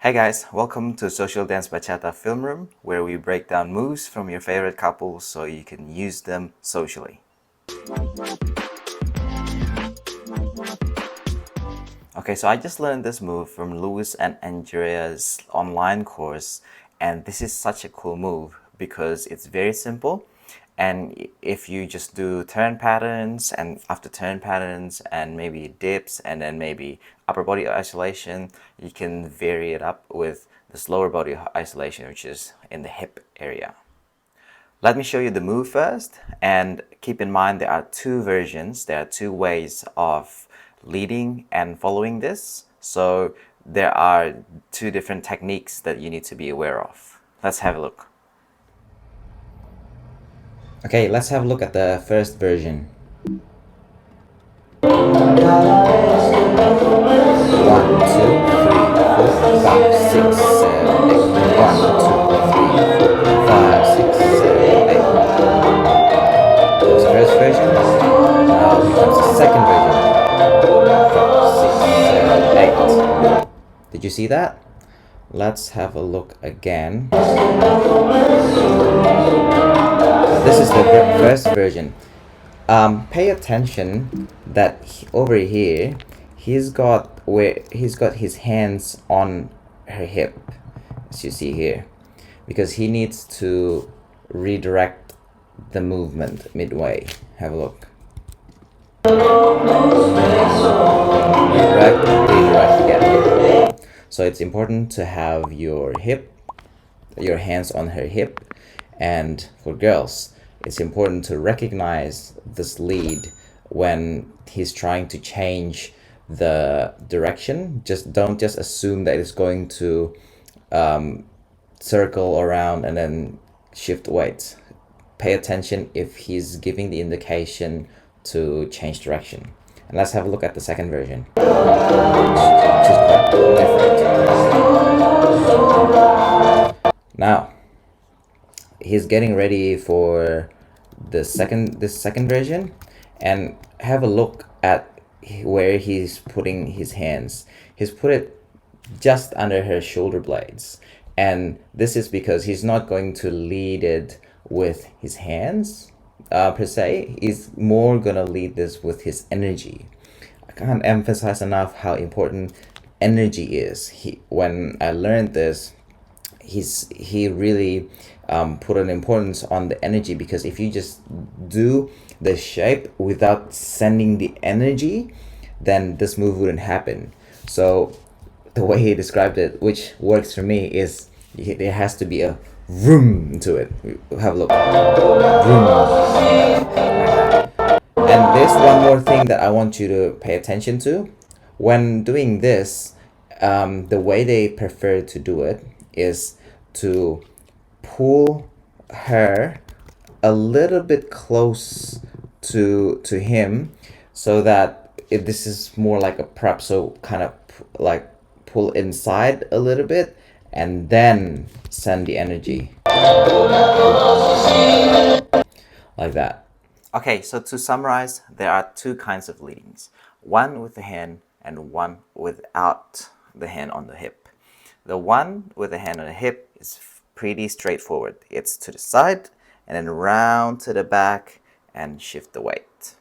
Hey guys, welcome to Social Dance Bachata Film Room, where we break down moves from your favorite couples so you can use them socially. Okay, so I just learned this move from Louis and Andrea's online course, and this is such a cool move because it's very simple. And if you just do turn patterns and after turn patterns and maybe dips and then maybe upper body isolation, you can vary it up with this lower body isolation, which is in the hip area. Let me show you the move first, and keep in mind there are two versions, there are two ways of leading and following this. So there are two different techniques that you need to be aware of. Let's have a look. Okay, let's have a look at the first version. 1, 2, 3, 4, 5, 6, 7, 8. 1, 2, 3, 4, 5, 6, 7, 8. That was the first version. Now becomes the second version. 5, 6, 7, 8. Did you see that? Let's have a look again. This is the first version. Pay attention that over here, he's got his hands on her hip, as you see here, because he needs to redirect the movement midway. Have a look. Redirect again. So it's important to have your hands on her hip, and for girls, it's important to recognize this lead when he's trying to change the direction. Don't just assume that it's going to circle around and then shift weights. Pay attention if he's giving the indication to change direction. And let's have a look at the second version, which is quite different. Now, he's getting ready for this second version, and have a look at where he's putting his hands. He's put it just under her shoulder blades, and this is because he's not going to lead it with his hands per se. He's more gonna lead this with his energy. I can't emphasize enough how important energy is. When I learned this, he really put an importance on the energy, because if you just do the shape without sending the energy, then this move wouldn't happen. So the way he described it, which works for me, is there has to be a vroom to it. Have a look. Vroom. And there's one more thing that I want you to pay attention to. When doing this, the way they prefer to do it is to pull her a little bit close to him, so that this is more like a prep. So kind of like pull inside a little bit and then send the energy like that. Okay, so to summarize, there are two kinds of leadings, one with the hand and one without the hand on the hip. The one with the hand on the hip is pretty straightforward. It's to the side and then round to the back and shift the weight.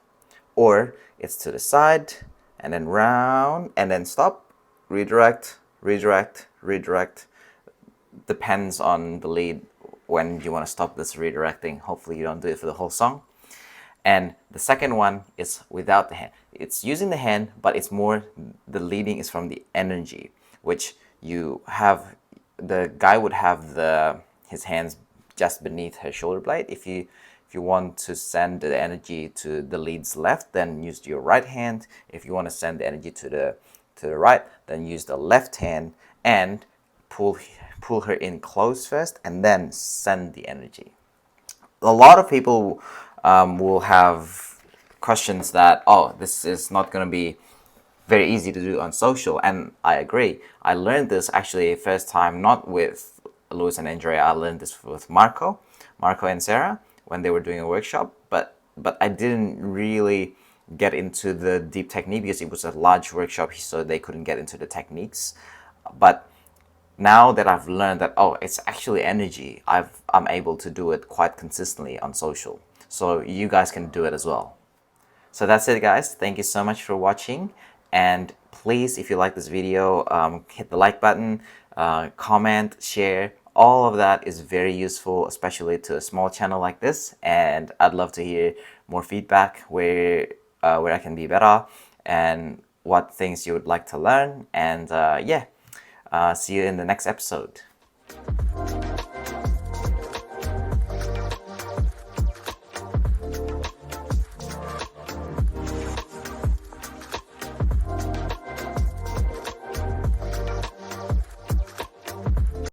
Or it's to the side and then round and then stop, redirect, redirect, redirect. Depends on the lead when you want to stop this redirecting. Hopefully you don't do it for the whole song. And the second one is without the hand. It's using the hand, but it's more, the leading is from the energy, which you have, the guy would have his hands just beneath her shoulder blade. If you want to send the energy to the lead's left, then use your right hand. If you want to send the energy to the right, then use the left hand and pull her in close first and then send the energy. A lot of people will have questions that, oh, this is not going to be very easy to do on social, and I agree. I learned this actually first time not with Louis and Andrea. I learned this with Marco and Sarah when they were doing a workshop, but I didn't really get into the deep technique because it was a large workshop, so they couldn't get into the techniques. But now that I've learned that, oh, it's actually energy, I'm able to do it quite consistently on social. So you guys can do it as well. So that's it, guys. Thank you so much for watching. And please, if you like this video, hit the like button, comment, share. All of that is very useful, especially to a small channel like this. And I'd love to hear more feedback where I can be better and what things you would like to learn. And yeah, see you in the next episode.